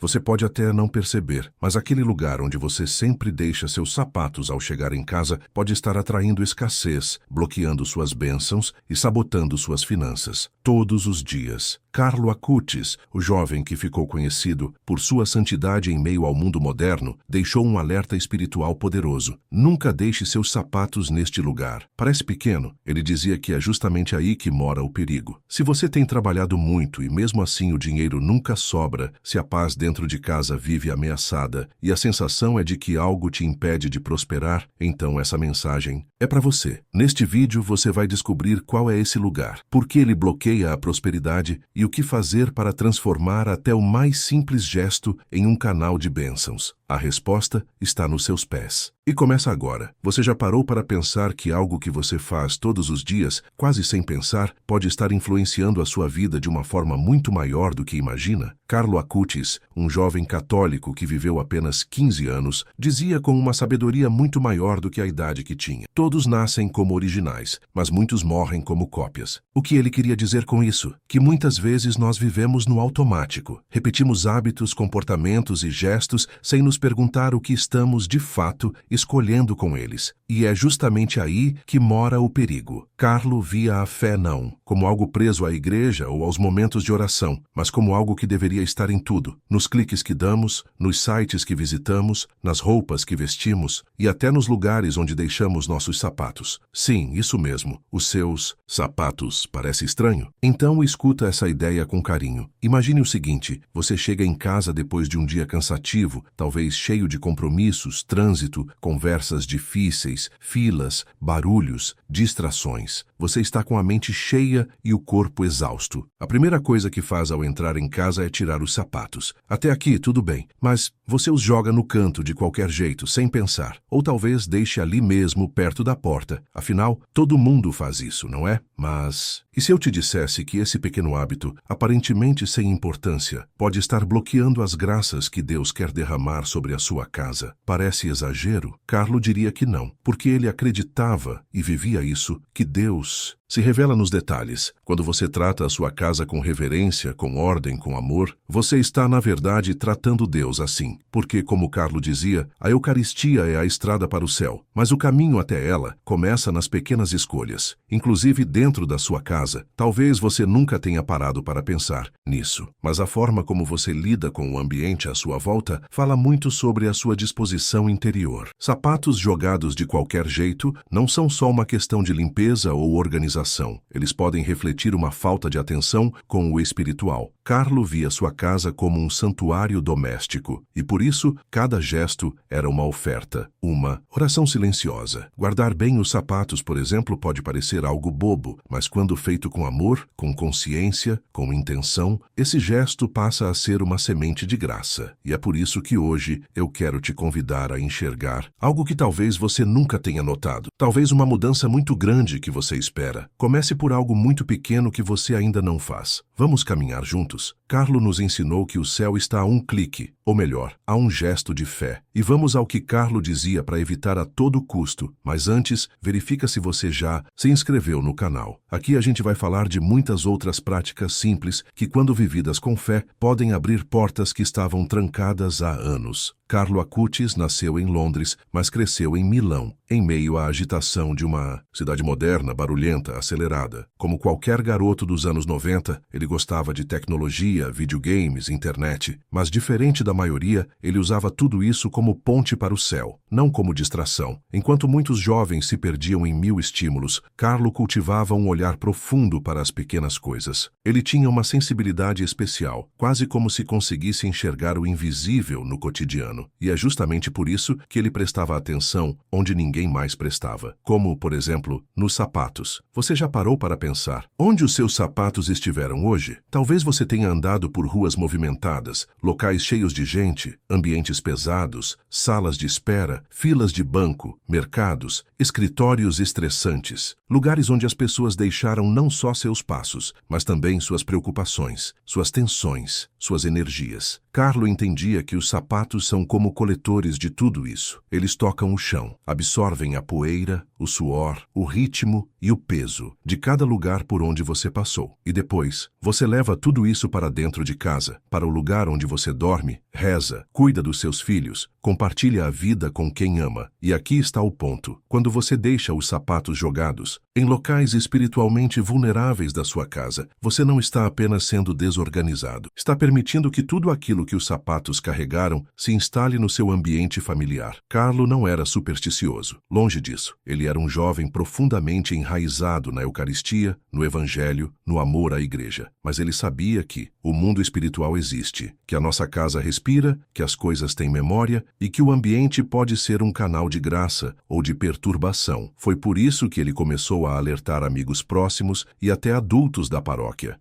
Você pode até não perceber, mas aquele lugar onde você sempre deixa seus sapatos ao chegar em casa pode estar atraindo escassez, bloqueando suas bênçãos e sabotando suas finanças. Todos os dias. Carlo Acutis, o jovem que ficou conhecido por sua santidade em meio ao mundo moderno, deixou um alerta espiritual poderoso. Nunca deixe seus sapatos neste lugar. Parece pequeno, ele dizia que é justamente aí que mora o perigo. Se você tem trabalhado muito e mesmo assim o dinheiro nunca sobra, se a paz dentro de casa vive ameaçada e a sensação é de que algo te impede de prosperar, então essa mensagem é para você. Neste vídeo você vai descobrir qual é esse lugar, por que ele bloqueia a prosperidade e o que fazer para transformar até o mais simples gesto em um canal de bênçãos. A resposta está nos seus pés. E começa agora. Você já parou para pensar que algo que você faz todos os dias, quase sem pensar, pode estar influenciando a sua vida de uma forma muito maior do que imagina? Carlo Acutis, um jovem católico que viveu apenas 15 anos, dizia com uma sabedoria muito maior do que a idade que tinha: todos nascem como originais, mas muitos morrem como cópias. O que ele queria dizer com isso? Que muitas vezes nós vivemos no automático. Repetimos hábitos, comportamentos e gestos sem nos perguntar o que estamos, de fato, escolhendo com eles. E é justamente aí que mora o perigo. Carlo via a fé não como algo preso à igreja ou aos momentos de oração, mas como algo que deveria estar em tudo. Nos cliques que damos, nos sites que visitamos, nas roupas que vestimos e até nos lugares onde deixamos nossos sapatos. Sim, isso mesmo, os seus sapatos. Parece estranho? Então escuta essa ideia com carinho. Imagine o seguinte: você chega em casa depois de um dia cansativo, talvez cheio de compromissos, trânsito, conversas difíceis, filas, barulhos, distrações. Você está com a mente cheia e o corpo exausto. A primeira coisa que faz ao entrar em casa é tirar os sapatos. Até aqui tudo bem, mas você os joga no canto de qualquer jeito, sem pensar. Ou talvez deixe ali mesmo, perto da porta. Afinal, todo mundo faz isso, não é? Mas e se eu te dissesse que esse pequeno hábito, aparentemente sem importância, pode estar bloqueando as graças que Deus quer derramar sobre a sua casa? Parece exagero? Carlo diria que não, porque ele acreditava e vivia isso, que Deus se revela nos detalhes. Quando você trata a sua casa com reverência, com ordem, com amor, você está, na verdade, tratando Deus assim. Porque, como Carlo dizia, a Eucaristia é a estrada para o céu, mas o caminho até ela começa nas pequenas escolhas. Inclusive dentro da sua casa, talvez você nunca tenha parado para pensar nisso, mas a forma como você lida com o ambiente à sua volta fala muito sobre a sua disposição interior. Sapatos jogados de qualquer jeito não são só uma questão de limpeza ou organização. Eles podem refletir uma falta de atenção com o espiritual. Carlo via sua casa como um santuário doméstico, e por isso cada gesto era uma oferta, uma oração silenciosa. Guardar bem os sapatos, por exemplo, pode parecer algo bobo, mas quando feito com amor, com consciência, com intenção, esse gesto passa a ser uma semente de graça. E é por isso que hoje eu quero te convidar a enxergar algo que talvez você nunca tenha notado. Talvez uma mudança muito grande que você espera. Comece por algo muito pequeno que você ainda não faz. Vamos caminhar juntos? Carlo nos ensinou que o céu está a um clique, ou melhor, a um gesto de fé. E vamos ao que Carlo dizia para evitar a todo custo. Mas antes, verifica se você já se inscreveu no canal. Aqui a gente vai falar de muitas outras práticas simples que, quando vividas com fé, podem abrir portas que estavam trancadas há anos. Carlo Acutis nasceu em Londres, mas cresceu em Milão, em meio à agitação de uma cidade moderna, barulhenta, acelerada. Como qualquer garoto dos anos 90, ele gostava de tecnologia, videogames, internet, mas diferente da maioria, ele usava tudo isso como ponte para o céu, não como distração. Enquanto muitos jovens se perdiam em mil estímulos, Carlo cultivava um olhar profundo para as pequenas coisas. Ele tinha uma sensibilidade especial, quase como se conseguisse enxergar o invisível no cotidiano. E é justamente por isso que ele prestava atenção onde ninguém mais prestava, como, por exemplo, nos sapatos. Você já parou para pensar onde os seus sapatos estiveram hoje? Talvez você tenha andado por ruas movimentadas, locais cheios de gente, ambientes pesados, salas de espera, filas de banco, mercados, escritórios estressantes, lugares onde as pessoas deixaram não só seus passos, mas também suas preocupações, suas tensões, suas energias. Carlo entendia que os sapatos são como coletores de tudo isso. Eles tocam o chão, absorvem a poeira, o suor, o ritmo e o peso de cada lugar por onde você passou. E depois, você leva tudo isso para dentro de casa, para o lugar onde você dorme, reza, cuida dos seus filhos, compartilha a vida com quem ama. E aqui está o ponto. Quando você deixa os sapatos jogados em locais espiritualmente vulneráveis da sua casa, você não está apenas sendo desorganizado. Está permitindo que tudo aquilo que os sapatos carregaram se instale no seu ambiente familiar. Carlo não era supersticioso. Longe disso. Ele era um jovem profundamente enraizado na Eucaristia, no Evangelho, no amor à Igreja. Mas ele sabia que o mundo espiritual existe, que a nossa casa respira, que as coisas têm memória e que o ambiente pode ser um canal de graça ou de perturbação. Foi por isso que ele começou a alertar amigos próximos e até adultos da paróquia.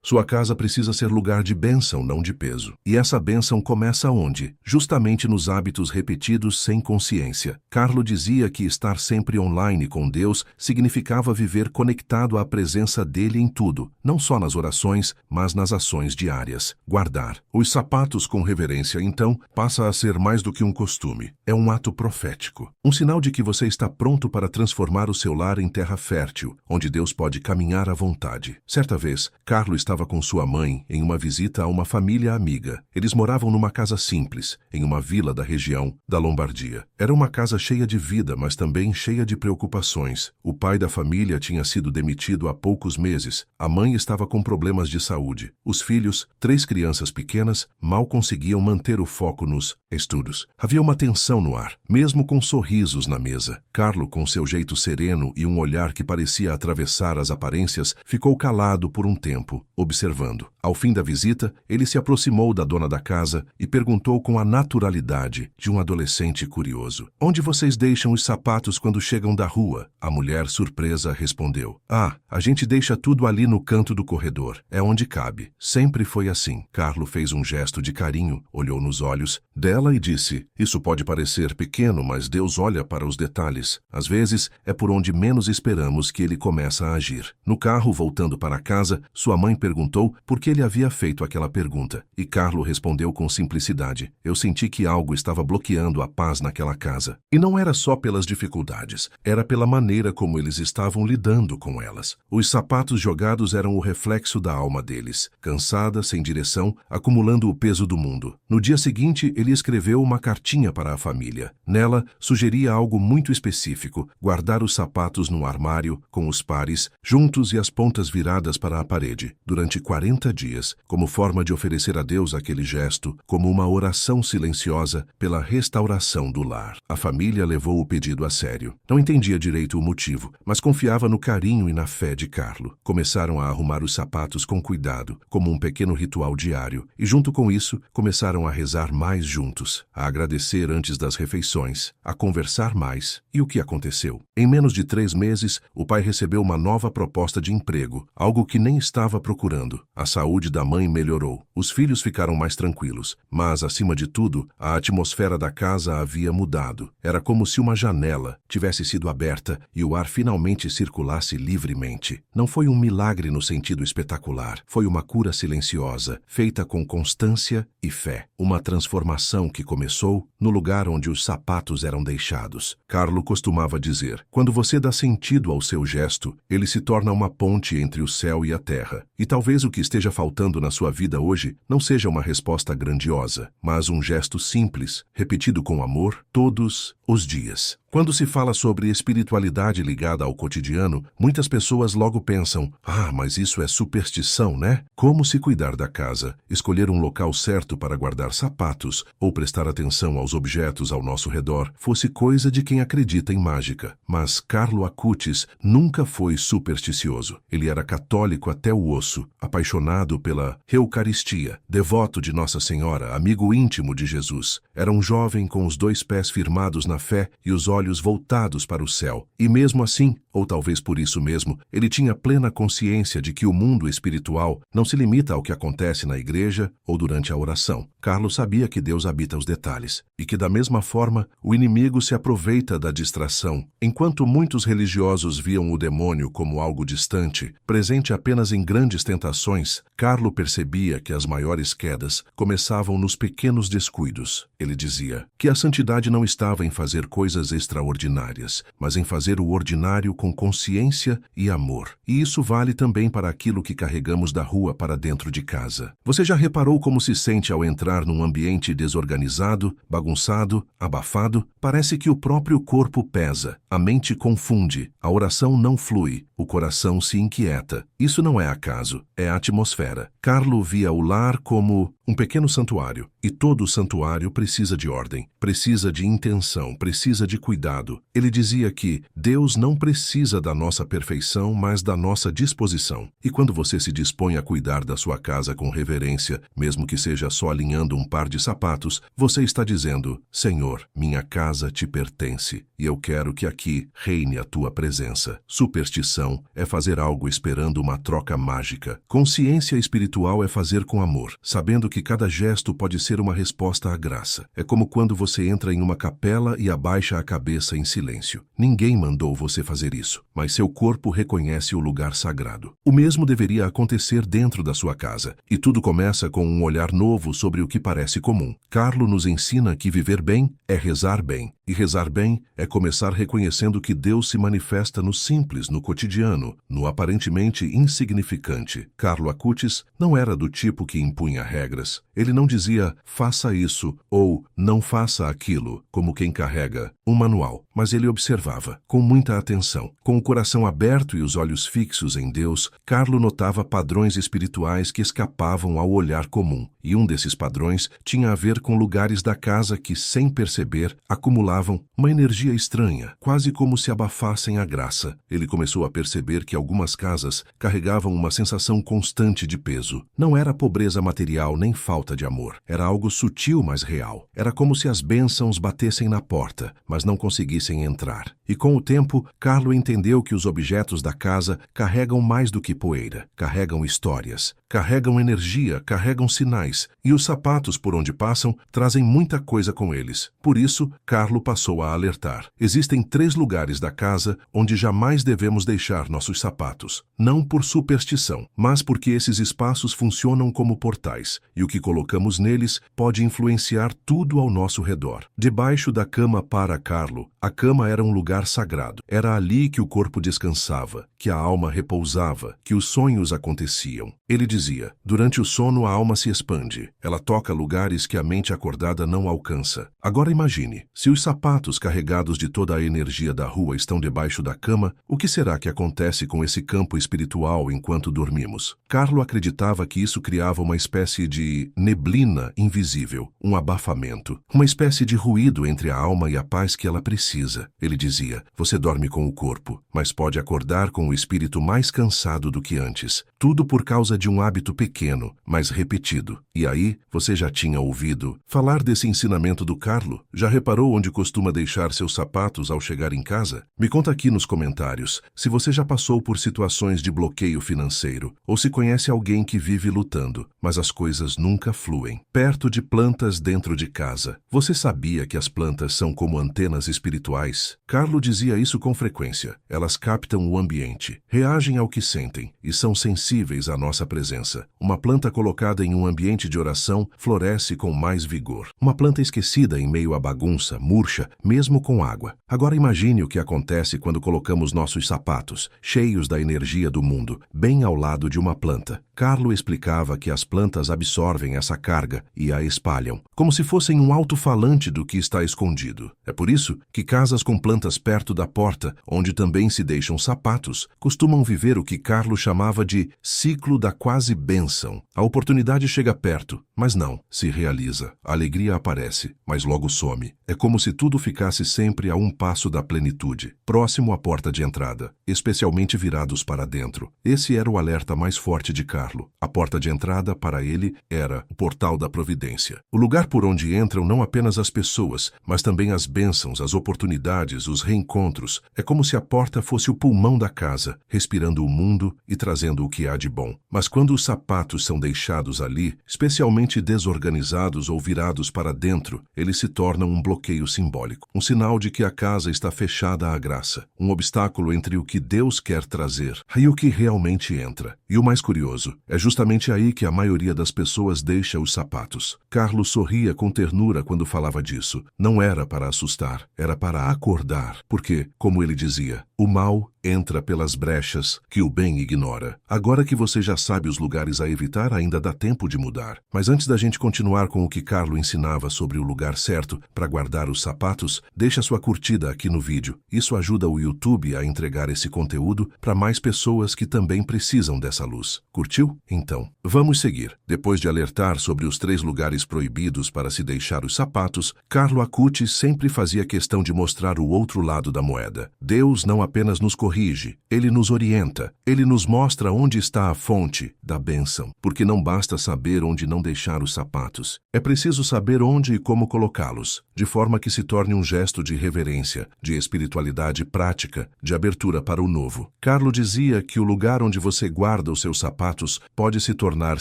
Sua casa precisa ser lugar de bênção, não de peso. E essa bênção começa onde? Justamente nos hábitos repetidos sem consciência. Carlo dizia que estar sempre online com Deus significava viver conectado à presença dele em tudo, não só nas orações, mas nas ações diárias. Guardar os sapatos com reverência, então, passa a ser mais do que um costume. É um ato profético. Um sinal de que você está pronto para transformar o seu lar em terra fértil, onde Deus pode caminhar à vontade. Certa vez, Carlo estava com sua mãe em uma visita a uma família amiga. Eles moravam numa casa simples, em uma vila da região da Lombardia. Era uma casa cheia de vida, mas também cheia de preocupações. O pai da família tinha sido demitido há poucos meses. A mãe estava com problemas de saúde. Os filhos, 3 crianças pequenas, mal conseguiam manter o foco nos estudos. Havia uma tensão no ar, mesmo com sorrisos na mesa. Carlo, com seu jeito sereno e um olhar que parecia atravessar as aparências, ficou calado por um tempo, observando. Ao fim da visita, ele se aproximou da dona da casa e perguntou com a naturalidade de um adolescente curioso: "Onde vocês deixam os sapatos quando chegam da rua?" A mulher, surpresa, respondeu: "A gente deixa tudo ali no canto do corredor. É onde cabe. Sempre foi assim." Carlo fez um gesto de carinho, olhou nos olhos dela e disse: "Isso pode parecer pequeno, mas Deus olha para os detalhes. Às vezes, é por onde menos esperamos que ele começa a agir." No carro, voltando para casa, sua mãe perguntou por que ele havia feito aquela pergunta. E Carlo respondeu com simplicidade: "Eu senti que algo estava bloqueando a paz naquela casa. E não era só pelas dificuldades, era pela maneira como eles estavam lidando com elas. Os sapatos jogados eram o reflexo da alma deles, cansada, sem direção, acumulando o peso do mundo. No dia seguinte, ele escreveu uma cartinha para a família. Nela, sugeria algo muito específico: guardar os sapatos no armário, com os pares, juntos e as pontas viradas para a parede, durante 40 dias, como forma de oferecer a Deus aquele gesto, como uma oração silenciosa pela restauração do lar. A família levou o pedido a sério. Não entendia direito o motivo, mas confiava no carinho e na fé de Carlo. Começaram a arrumar os sapatos com cuidado, como um pequeno ritual diário, e junto com isso, começaram a rezar mais juntos, a agradecer antes das refeições, a conversar mais. E o que aconteceu? Em menos de 3 meses, o pai recebeu uma nova proposta de emprego, algo que nem estava procurando. A saúde da mãe melhorou. Os filhos ficaram mais tranquilos, mas, acima de tudo, a atmosfera da casa havia mudado. Era como se uma janela tivesse sido aberta e o ar finalmente circulasse livremente. Não foi um milagre no sentido espetacular. Foi uma cura silenciosa, feita com constância e fé. Uma transformação que começou no lugar onde os sapatos eram deixados. Carlo costumava dizer: quando você dá sentido ao seu gesto, ele se torna uma ponte entre o céu e a terra. E talvez o que esteja faltando na sua vida hoje não seja uma resposta grandiosa, mas um gesto simples, repetido com amor, todos os dias. Quando se fala sobre espiritualidade ligada ao cotidiano, muitas pessoas logo pensam: mas isso é superstição, né? Como se cuidar da casa, escolher um local certo para guardar sapatos ou prestar atenção aos objetos ao nosso redor fosse coisa de quem acredita em mágica. Mas Carlo Acutis nunca foi supersticioso. Ele era católico até o osso, apaixonado pela Eucaristia, devoto de Nossa Senhora, amigo íntimo de Jesus. Era um jovem com os 2 pés firmados na fé e os olhos voltados para o céu. E mesmo assim, ou talvez por isso mesmo, ele tinha plena consciência de que o mundo espiritual não se limita ao que acontece na igreja ou durante a oração. Carlo sabia que Deus habita os detalhes e que, da mesma forma, o inimigo se aproveita da distração. Enquanto muitos religiosos viam o demônio como algo distante, presente apenas em grandes tentações, Carlo percebia que as maiores quedas começavam nos pequenos descuidos. Ele dizia que a santidade não estava em fazer coisas extraordinárias, mas em fazer o ordinário com consciência e amor. E isso vale também para aquilo que carregamos da rua para dentro de casa. Você já reparou como se sente ao entrar num ambiente desorganizado, bagunçado, abafado? Parece que o próprio corpo pesa, a mente confunde, a oração não flui, o coração se inquieta. Isso não é acaso, é a atmosfera. Carlo via o lar como um pequeno santuário, e todo santuário precisa de ordem, precisa de intenção, precisa de cuidado. Ele dizia que Deus não precisa da nossa perfeição, mas da nossa disposição. E quando você se dispõe a cuidar da sua casa com reverência, mesmo que seja só alinhando um par de sapatos, você está dizendo: Senhor, minha casa te pertence, e eu quero que aqui reine a tua presença. Superstição é fazer algo esperando uma troca mágica. Consciência espiritual é fazer com amor, sabendo que cada gesto pode ser uma resposta à graça. É como quando você entra em uma capela e abaixa a cabeça em silêncio. Ninguém mandou você fazer isso, mas seu corpo reconhece o lugar sagrado. O mesmo deveria acontecer dentro da sua casa, e tudo começa com um olhar novo sobre o que parece comum. Carlo nos ensina que viver bem é rezar bem, e rezar bem é começar reconhecendo que Deus se manifesta no simples, no cotidiano, no aparentemente insignificante. Carlo Acutis não era do tipo que impunha regras. Ele não dizia faça isso ou não faça aquilo, como quem carrega um manual, mas ele observava, com muita atenção. Com o coração aberto e os olhos fixos em Deus, Carlo notava padrões espirituais que escapavam ao olhar comum, e um desses padrões tinha a ver com lugares da casa que, sem perceber, acumulavam uma energia estranha, quase como se abafassem a graça. Ele começou a perceber que algumas casas carregavam uma sensação constante de peso. Não era pobreza material nem falta de amor. Era algo sutil, mas real. Era como se as bênçãos batessem na porta, mas não conseguissem entrar. E com o tempo, Carlo entendeu que os objetos da casa carregam mais do que poeira. Carregam histórias, carregam energia, carregam sinais. E os sapatos por onde passam trazem muita coisa com eles. Por isso, Carlo passou a alertar. Existem 3 lugares da casa onde jamais devemos deixar nossos sapatos. Não por superstição, mas porque esses espaços funcionam como portais, e o que colocamos neles pode influenciar tudo ao nosso redor. Debaixo da cama para Carlo, a cama era um lugar sagrado. Era ali que o corpo descansava, que a alma repousava, que os sonhos aconteciam. Ele dizia: durante o sono a alma se expande. Ela toca lugares que a mente acordada não alcança. Agora imagine, se os sapatos carregados de toda a energia da rua estão debaixo da cama, o que será que acontece com esse campo espiritual enquanto dormimos? Carlo acreditava que isso criava uma espécie de neblina invisível, um abafamento, uma espécie de ruído entre a alma e a paz que ela precisa. Ele dizia: você dorme com o corpo, mas pode acordar com o espírito mais cansado do que antes. Tudo por causa de um hábito pequeno, mas repetido. E aí, você já tinha ouvido falar desse ensinamento do Carlo? Já reparou onde costuma deixar seus sapatos ao chegar em casa? Me conta aqui nos comentários se você já passou por situações de bloqueio financeiro, ou se conhece alguém que vive lutando, mas as coisas nunca fluem. Perto de plantas dentro de casa. Você sabia que as plantas são como antenas espirituais? Carlo dizia isso com frequência. Elas captam o ambiente, reagem ao que sentem e são sensíveis à nossa presença. Uma planta colocada em um ambiente de oração floresce com mais vigor. Uma planta esquecida em meio à bagunça murcha, mesmo com água. Agora imagine o que acontece quando colocamos nossos sapatos, cheios da energia do mundo, bem ao lado de uma planta. Carlo explicava que as plantas absorvem essa carga e a espalham, como se fossem um alto-falante do que está escondido. É por isso que casas com plantas perto da porta, onde também se deixam sapatos, costumam viver o que Carlo chamava de ciclo da quase bênção. A oportunidade chega perto, mas não se realiza. A alegria aparece, mas logo some. É como se tudo ficasse sempre a um passo da plenitude, próximo à porta de entrada, especialmente virados para dentro. Esse era o alerta mais forte de Carlo. A porta de entrada, para ele, era o portal da providência. O lugar por onde entram não apenas as pessoas, mas também as bênçãos, as oportunidades, os reencontros. É como se a porta fosse o pulmão da casa, respirando o mundo e trazendo o que há de bom. Mas quando os sapatos são deixados ali, especialmente desorganizados ou virados para dentro, eles se tornam um bloqueio simbólico, um sinal de que a casa está fechada à graça, um obstáculo entre o que Deus quer trazer e o que realmente entra. E o mais curioso, é justamente aí que a maioria das pessoas deixa os sapatos. Carlo sorria com ternura quando falava disso. Não era para assustar, era para acordar, porque, como ele dizia, o mal Entra pelas brechas que o bem ignora. Agora que você já sabe os lugares a evitar, ainda dá tempo de mudar. Mas antes da gente continuar com o que Carlo ensinava sobre o lugar certo para guardar os sapatos, deixa sua curtida aqui no vídeo. Isso ajuda o YouTube a entregar esse conteúdo para mais pessoas que também precisam dessa luz. Curtiu? Então, vamos seguir. Depois de alertar sobre os 3 lugares proibidos para se deixar os sapatos, Carlo Acutis sempre fazia questão de mostrar o outro lado da moeda. Deus não apenas nos corrige, Ele nos orienta, Ele nos mostra onde está a fonte da bênção, porque não basta saber onde não deixar os sapatos. É preciso saber onde e como colocá-los, de forma que se torne um gesto de reverência, de espiritualidade prática, de abertura para o novo. Carlo dizia que o lugar onde você guarda os seus sapatos pode se tornar,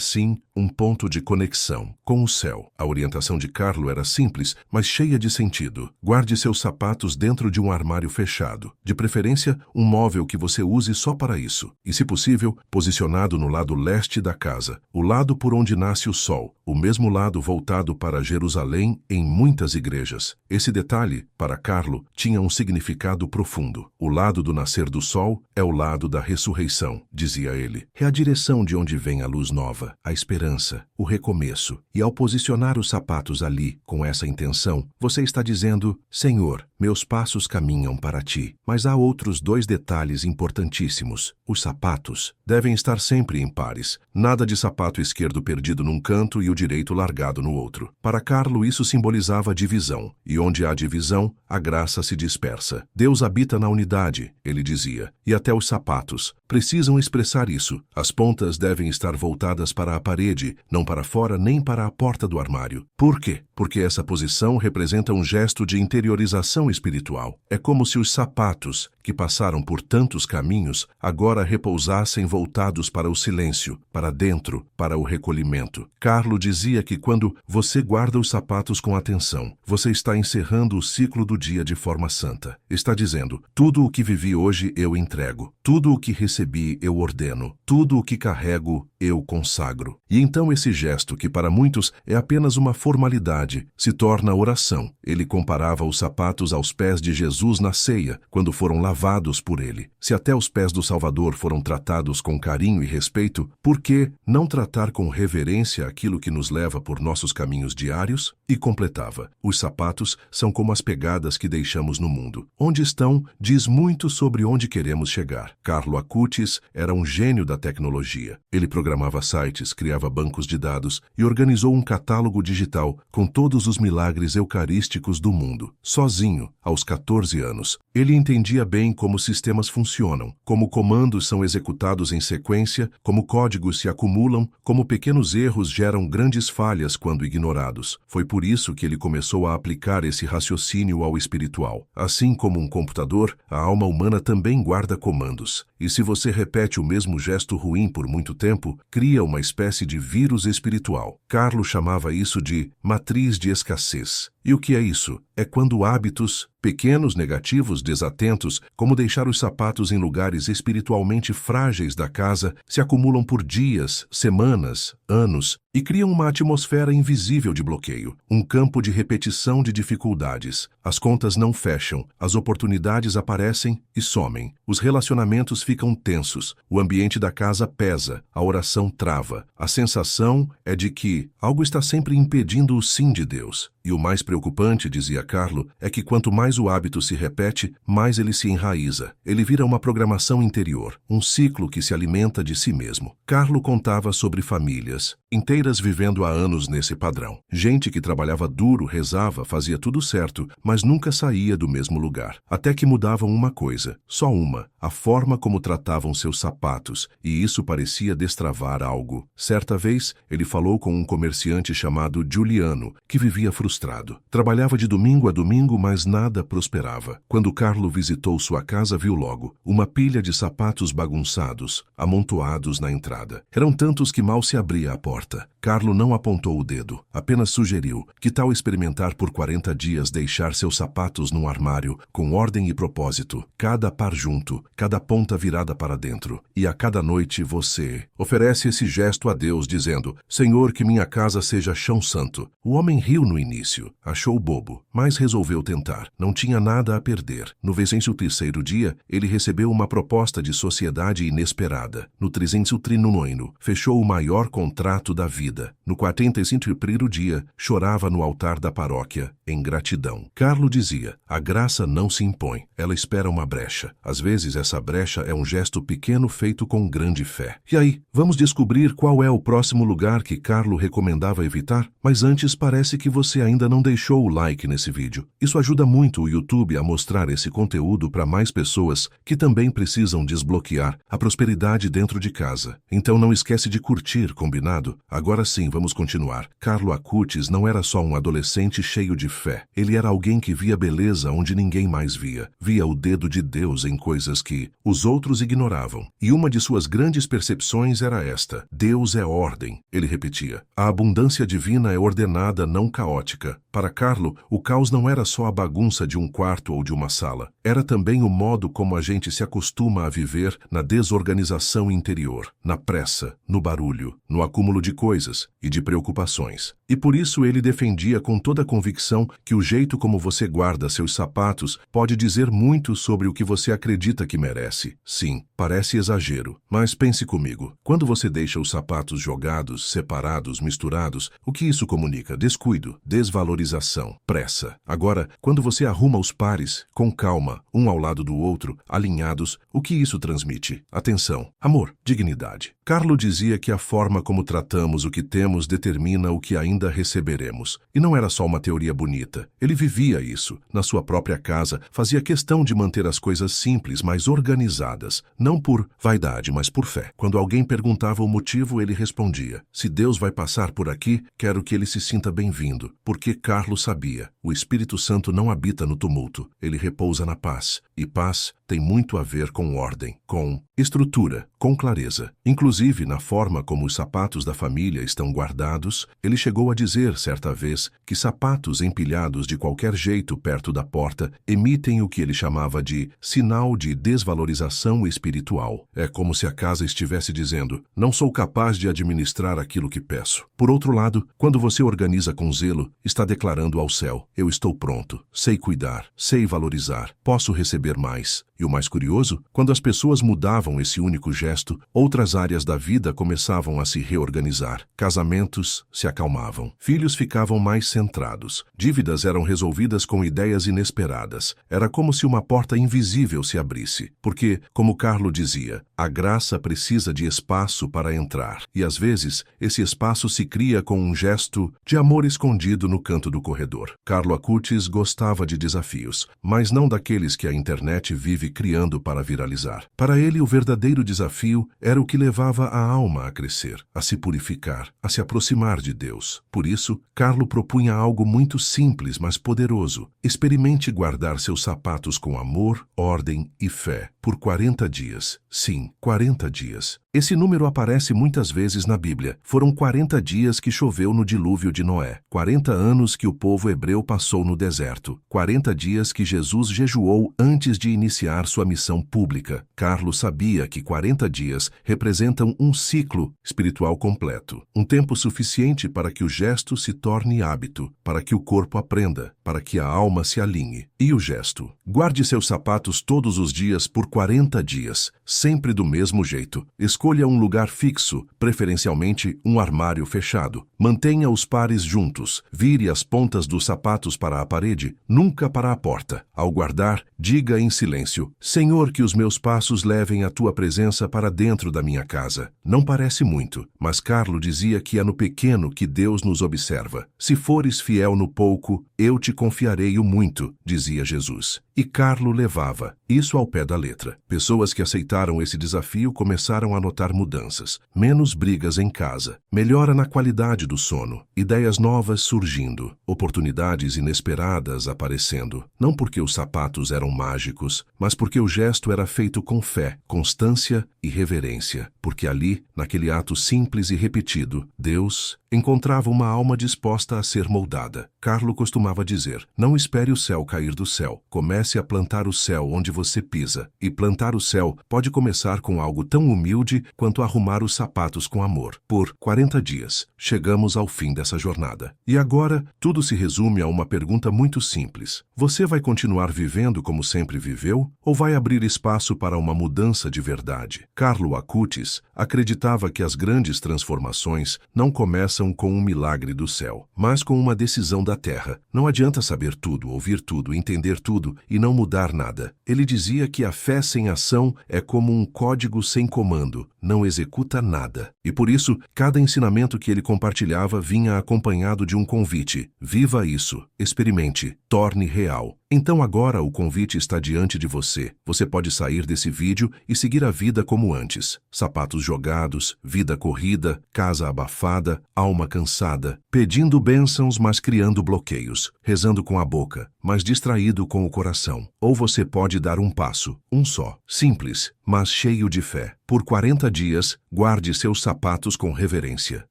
sim, um ponto de conexão com o céu. A orientação de Carlo era simples, mas cheia de sentido. Guarde seus sapatos dentro de um armário fechado, de preferência um móvel que você use só para isso, e se possível, posicionado no lado leste da casa, o lado por onde nasce o sol, o mesmo lado voltado para Jerusalém em muitas igrejas. Esse detalhe, para Carlo, tinha um significado profundo. O lado do nascer do sol é o lado da ressurreição, dizia ele. É a direção de onde vem a luz nova, a esperança, o recomeço. E ao posicionar os sapatos ali, com essa intenção, você está dizendo: Senhor, meus passos caminham para ti. Mas há outros 2 detalhes importantíssimos. Os sapatos devem estar sempre em pares. Nada de sapato esquerdo perdido num canto e o direito largado no outro. Para Carlo, isso simbolizava divisão. E onde há divisão, a graça se dispersa. Deus habita na unidade, ele dizia. E até os sapatos precisam expressar isso. As pontas devem estar voltadas para a parede, não para fora nem para a porta do armário. Por quê? Porque essa posição representa um gesto de interiorização espiritual. É como se os sapatos, que passaram por tantos caminhos, agora repousassem voltados para o silêncio, para dentro, para o recolhimento. Carlo dizia que quando você guarda os sapatos com atenção, você está encerrando o ciclo do dia de forma santa. Está dizendo: tudo o que vivi hoje eu entrego, tudo o que recebi eu ordeno, tudo o que carrego eu consagro. E então esse gesto, que para muitos é apenas uma formalidade, se torna oração. Ele comparava os sapatos aos pés de Jesus na ceia, quando foram lavados por ele. Se até os pés do Salvador foram tratados com carinho e respeito, por que não tratar com reverência aquilo que nos leva por nossos caminhos diários? E completava: os sapatos são como as pegadas que deixamos no mundo. Onde estão diz muito sobre onde queremos chegar. Carlo Acutis era um gênio da tecnologia. Ele programava sites, criava bancos de dados e organizou um catálogo digital com todos os milagres eucarísticos do mundo. Sozinho, aos 14 anos, ele entendia bem como sistemas funcionam, como comandos são executados em sequência, como códigos se acumulam, como pequenos erros geram grandes falhas quando ignorados. Foi por isso que ele começou a aplicar esse raciocínio ao espiritual. Assim como um computador, a alma humana também guarda comandos. E se você repete o mesmo gesto ruim por muito tempo, cria uma espécie de vírus espiritual. Carlo chamava isso de matriz de escassez. E o que é isso? É quando hábitos, pequenos negativos desatentos, como deixar os sapatos em lugares espiritualmente frágeis da casa, se acumulam por dias, semanas, anos e criam uma atmosfera invisível de bloqueio, um campo de repetição de dificuldades. As contas não fecham, as oportunidades aparecem e somem. Os relacionamentos ficam tensos, o ambiente da casa pesa, a oração trava. A sensação é de que algo está sempre impedindo o sim de Deus. E o mais preocupante, dizia Carlo, é que quanto mais o hábito se repete, mais ele se enraiza. Ele vira uma programação interior, um ciclo que se alimenta de si mesmo. Carlo contava sobre famílias inteiras vivendo há anos nesse padrão. Gente que trabalhava duro, rezava, fazia tudo certo, mas nunca saía do mesmo lugar. Até que mudavam uma coisa, só uma, a forma como tratavam seus sapatos, e isso parecia destravar algo. Certa vez, ele falou com um comerciante chamado Giuliano, que vivia frustrado. Trabalhava de domingo a domingo, mas nada prosperava. Quando Carlo visitou sua casa, viu logo uma pilha de sapatos bagunçados, amontoados na entrada. Eram tantos que mal se abria a porta. Carlo não apontou o dedo, apenas sugeriu: que tal experimentar por 40 dias deixar seus sapatos num armário, com ordem e propósito, cada par junto, cada ponta virada para dentro, e a cada noite você oferece esse gesto a Deus dizendo: Senhor, que minha casa seja chão santo. O homem riu no início, achou bobo, mas resolveu tentar. ganhar, não tinha nada a perder. No 23º dia, ele recebeu uma proposta de sociedade inesperada. No 339º, fechou o maior contrato da vida. No 45º dia, chorava no altar da paróquia, em gratidão. Carlo dizia, a graça não se impõe, ela espera uma brecha. Às vezes essa brecha é um gesto pequeno feito com grande fé. E aí, vamos descobrir qual é o próximo lugar que Carlo recomendava evitar? Mas antes parece que você ainda não deixou o like nesse vídeo. Isso ajuda muito o YouTube a mostrar esse conteúdo para mais pessoas que também precisam desbloquear a prosperidade dentro de casa. Então não esquece de curtir, combinado? Agora sim, vamos continuar. Carlo Acutis não era só um adolescente cheio de fé. Ele era alguém que via beleza onde ninguém mais via. Via o dedo de Deus em coisas que os outros ignoravam. E uma de suas grandes percepções era esta: Deus é ordem. Ele repetia, a abundância divina é ordenada, não caótica. Para Carlo, o caos não era só a bagunça de um quarto ou de uma sala. Era também o modo como a gente se acostuma a viver na desorganização interior, na pressa, no barulho, no acúmulo de coisas e de preocupações. E por isso ele defendia com toda a convicção que o jeito como você guarda seus sapatos pode dizer muito sobre o que você acredita que merece. Sim, parece exagero, mas pense comigo. Quando você deixa os sapatos jogados, separados, misturados, o que isso comunica? Descuido, desvalorização, pressa. Agora, quando você arruma os pares, com calma, um ao lado do outro, alinhados, o que isso transmite? Atenção, amor, dignidade. Carlo dizia que a forma como tratamos o que temos determina o que ainda receberemos. E não era só uma teoria bonita. Ele vivia isso. Na sua própria casa, fazia questão de manter as coisas simples, mas organizadas. Não por vaidade, mas por fé. Quando alguém perguntava o motivo, ele respondia, se Deus vai passar por aqui, quero que ele se sinta bem-vindo. Porque Carlo sabia, o Espírito Santo não habita no tumulto. Ele repousa na paz. E paz tem muito a ver com ordem, com estrutura, com clareza. Inclusive, na forma como os sapatos da família estão guardados, ele chegou a dizer, certa vez, que sapatos empilhados de qualquer jeito perto da porta emitem o que ele chamava de sinal de desvalorização espiritual. É como se a casa estivesse dizendo, não sou capaz de administrar aquilo que peço. Por outro lado, quando você organiza com zelo, está declarando ao céu, eu estou pronto, sei cuidar, sei valorizar, posso receber mais. E o mais curioso, quando as pessoas mudavam esse único gesto, outras áreas da vida começavam a se reorganizar. Casamentos se acalmavam. Filhos ficavam mais centrados. Dívidas eram resolvidas com ideias inesperadas. Era como se uma porta invisível se abrisse. Porque, como Carlo dizia, a graça precisa de espaço para entrar. E às vezes, esse espaço se cria com um gesto de amor escondido no canto do corredor. Carlo Acutis gostava de desafios, mas não daqueles que a internet vive criando para viralizar. Para ele, o verdadeiro desafio era o que levava a alma a crescer, a se purificar, a se aproximar de Deus. Por isso, Carlo propunha algo muito simples, mas poderoso. Experimente guardar seus sapatos com amor, ordem e fé por 40 dias. Sim, 40 dias. Esse número aparece muitas vezes na Bíblia. Foram 40 dias que choveu no dilúvio de Noé. 40 anos que o povo hebreu passou no deserto. 40 dias que Jesus jejuou antes de iniciar sua missão pública. Carlo sabia que 40 dias representam um ciclo espiritual completo. Um tempo suficiente para que o gesto se torne hábito, para que o corpo aprenda, para que a alma se alinhe. E o gesto? Guarde seus sapatos todos os dias por 40 dias, sempre do mesmo jeito. Escolha um lugar fixo, preferencialmente um armário fechado. Mantenha os pares juntos. Vire as pontas dos sapatos para a parede, nunca para a porta. Ao guardar, diga em silêncio, Senhor, que os meus passos levem a tua presença para dentro da minha casa. Não parece muito, mas Carlo dizia que é no pequeno que Deus nos observa. Se fores fiel no pouco, eu te confiarei o muito, dizia Jesus. E Carlo levava isso ao pé da letra. Pessoas que aceitaram esse desafio começaram a notar mudanças. Menos brigas em casa, melhora na qualidade do sono, ideias novas surgindo, oportunidades inesperadas aparecendo. Não porque os sapatos eram mágicos, mas porque o gesto era feito com fé, constância e reverência. Porque ali, naquele ato simples e repetido, Deus encontrava uma alma disposta a ser moldada. Carlo costumava dizer, não espere o céu cair do céu, comece comece a plantar o céu onde você pisa. E plantar o céu pode começar com algo tão humilde quanto arrumar os sapatos com amor. Por 40 dias, chegamos ao fim dessa jornada. E agora, tudo se resume a uma pergunta muito simples. Você vai continuar vivendo como sempre viveu? Ou vai abrir espaço para uma mudança de verdade? Carlo Acutis acreditava que as grandes transformações não começam com um milagre do céu, mas com uma decisão da terra. Não adianta saber tudo, ouvir tudo, entender tudo e não mudar nada. Ele dizia que a fé sem ação é como um código sem comando, não executa nada. E por isso, cada ensinamento que ele compartilhava vinha acompanhado de um convite. Viva isso, experimente, torne real. Então agora o convite está diante de você. Você pode sair desse vídeo e seguir a vida como antes. Sapatos jogados, vida corrida, casa abafada, alma cansada, pedindo bênçãos, mas criando bloqueios, rezando com a boca, mas distraído com o coração. Ou você pode dar um passo, um só, simples, mas cheio de fé. Por 40 dias, guarde seus sapatos com reverência.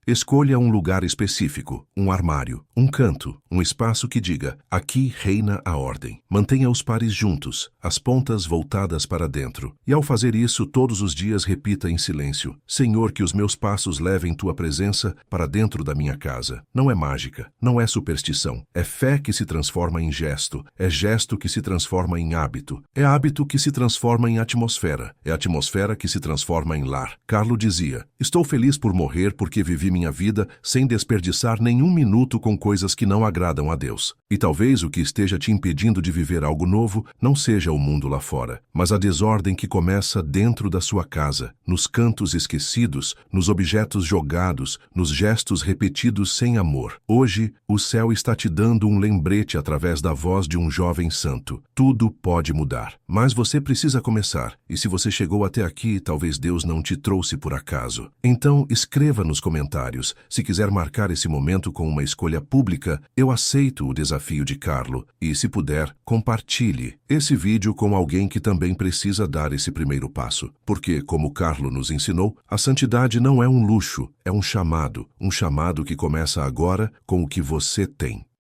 Escolha um lugar específico, um armário, um canto, um espaço que diga, aqui reina a ordem. Mantenha os pares juntos, as pontas voltadas para dentro. E ao fazer isso, todos os dias repita em silêncio, Senhor, que os meus passos levem tua presença para dentro da minha casa. Não é mágica, não é superstição. É fé que se transforma em gesto, é gesto que se transforma em hábito, é hábito que se transforma em atmosfera, é atmosfera que se transforma em lar. Carlo dizia, estou feliz por morrer porque vivi minha vida sem desperdiçar nenhum minuto com coisas que não agradam a Deus. E talvez o que esteja te impedindo de viver algo novo não seja o mundo lá fora, mas a desordem que começa dentro da sua casa, nos cantos esquecidos, nos objetos jogados, nos gestos repetidos sem amor. Hoje, o céu está te dando um lembrete através da voz de um jovem santo. Tudo pode mudar, mas você precisa começar. E se você chegou até aqui, talvez Deus não te trouxe por acaso. Então, escreva nos comentários. Se quiser marcar esse momento com uma escolha pública, eu aceito o desafio de Carlo. E se puder, compartilhe esse vídeo com alguém que também precisa dar esse primeiro passo. Porque, como Carlo nos ensinou, a santidade não é um luxo, é um chamado que começa agora com o que você tem.